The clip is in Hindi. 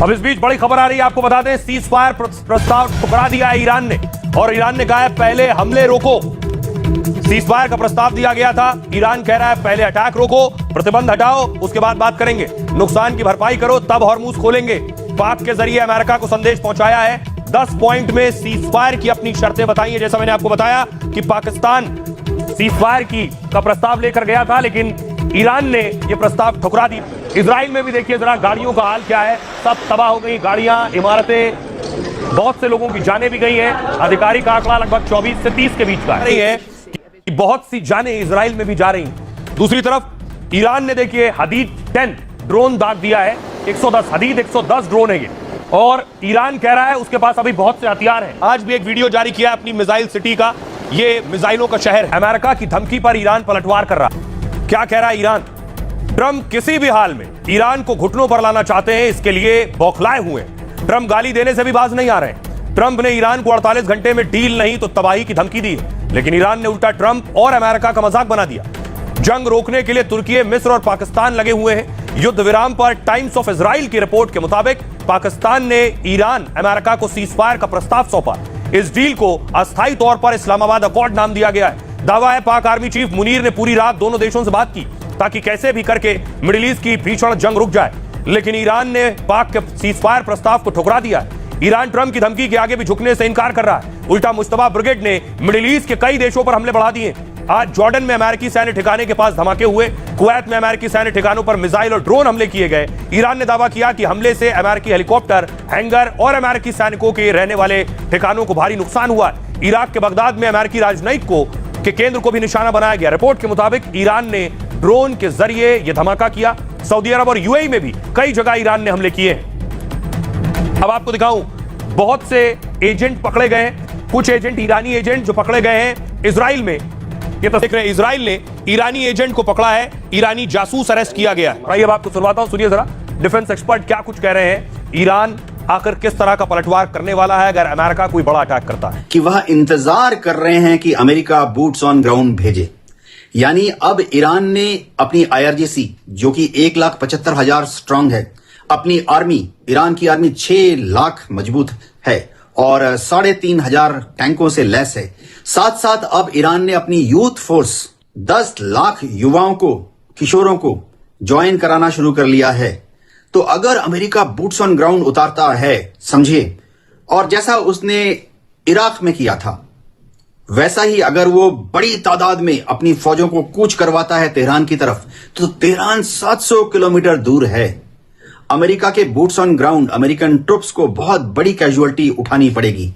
अब इस बीच बड़ी खबर आ रही है, आपको बता दें सीज फायर प्रस्ताव ठुकरा दिया है ईरान ने, और ईरान ने कहा है पहले हमले रोको। सीज फायर का प्रस्ताव दिया गया था, ईरान कह रहा है पहले अटैक रोको, प्रतिबंध हटाओ, उसके बाद बात करेंगे, नुकसान की भरपाई करो तब हॉर्मूज खोलेंगे। पाक के जरिए अमेरिका को संदेश पहुंचाया है, 10 पॉइंट में सीज फायर की अपनी शर्तें बताई है। जैसा मैंने आपको बताया कि पाकिस्तान सीज फायर का प्रस्ताव लेकर गया था, लेकिन ईरान ने यह प्रस्ताव ठुकरा दी। इजराइल में भी देखिए जरा गाड़ियों का हाल क्या है, सब तबाह हो गई, गाड़ियां, इमारतें, बहुत से लोगों की जानें भी गई हैं। आधिकारिक आंकड़ा लगभग 24 से 30 के बीच का है कि बहुत सी जानें इजराइल में भी जा रही हैं। दूसरी तरफ ईरान ने देखिए हदीद 10 ड्रोन दाग दिया है, 110 हदीद 110 ड्रोन है ये, और ईरान कह रहा है उसके पास अभी बहुत से हथियार हैं। आज भी एक वीडियो जारी किया अपनी मिसाइल सिटी का, ये मिसाइलों का शहर है। अमेरिका की धमकी पर ईरान पलटवार कर रहा। क्या कह रहा है ईरान? ट्रंप किसी भी हाल में ईरान को घुटनों पर लाना चाहते हैं, इसके लिए बौखलाए हुए हैं। ट्रंप गाली देने से भी बाज नहीं आ रहे हैं। ट्रंप ने ईरान को 48 घंटे में डील नहीं तो तबाही की धमकी दी है, लेकिन ईरान ने उल्टा ट्रंप और अमेरिका का मजाक बना दिया। जंग रोकने के लिए तुर्की, मिस्र और पाकिस्तान लगे हुए हैं। युद्ध विराम पर टाइम्स ऑफ इजराइल की रिपोर्ट के मुताबिक पाकिस्तान ने ईरान अमेरिका को सीज फायर का प्रस्ताव सौंपा। इस डील को अस्थायी तौर पर इस्लामाबाद अकॉर्ड नाम दिया गया है। दावा है पाक आर्मी चीफ मुनीर ने पूरी रात दोनों देशों से बात की ताकि कैसे भी करके मिडिल ईस्ट की भीषण जंग रुक जाए, लेकिन ईरान ने पाक के सीज फायर प्रस्ताव को ठुकरा दिया है। ईरान ट्रंप की धमकी के आगे भी झुकने से इनकार कर रहा है। उल्टा मुश्तबा ब्रिगेड ने मिडिल ईस्ट के कई देशों पर हमले बढ़ा दिए। आज जॉर्डन में अमेरिकी सैन्य ठिकाने के पास धमाके हुए, कुवैत में अमेरिकी सैन्य ठिकानों पर मिसाइल और ड्रोन हमले किए गए। ईरान ने दावा किया कि हमले से अमेरिकी हेलीकॉप्टर, हैंगर और अमेरिकी सैनिकों के रहने वाले ठिकानों को भारी नुकसान हुआ है। इराक के बगदाद में अमेरिकी राजनयिक के केंद्र को भी निशाना बनाया गया। रिपोर्ट के मुताबिक ईरान ने ड्रोन के जरिए यह धमाका किया। सऊदी अरब और यूएई में भी कई जगह ईरान ने हमले किए हैं। अब आपको दिखाऊं, बहुत से एजेंट पकड़े गए हैं, कुछ एजेंट ईरानी एजेंट जो पकड़े गए हैं इजराइल में। ये तो देख रहे हैं, इजराइल ने ईरानी एजेंट को पकड़ा है, ईरानी जासूस अरेस्ट किया गया है। आइए अब आपको सुनवाता हूं, सुनिए जरा डिफेंस एक्सपर्ट क्या कुछ कह रहे हैं। ईरान आखिर किस तरह का पलटवार करने वाला है अगर अमेरिका कोई बड़ा अटैक करता है? कि वह इंतजार कर रहे हैं कि अमेरिका बूट्स ऑन ग्राउंड भेजे। यानी अब ईरान ने अपनी IRGC जो कि 1,75,000 स्ट्रांग है, अपनी आर्मी, ईरान की आर्मी 6 लाख मजबूत है और 3,500 टैंकों से लैस है। साथ साथ अब ईरान ने अपनी यूथ फोर्स 10 लाख युवाओं को, किशोरों को ज्वाइन कराना शुरू कर लिया है। तो अगर अमेरिका बूट्स ऑन ग्राउंड उतारता है, समझिए, और जैसा उसने इराक में किया था, वैसा ही अगर वो बड़ी तादाद में अपनी फौजों को कूच करवाता है तेहरान की तरफ, तो तेहरान 700 किलोमीटर दूर है। अमेरिका के boots on ground, American troops को बहुत बड़ी कैजुअलिटी उठानी पड़ेगी।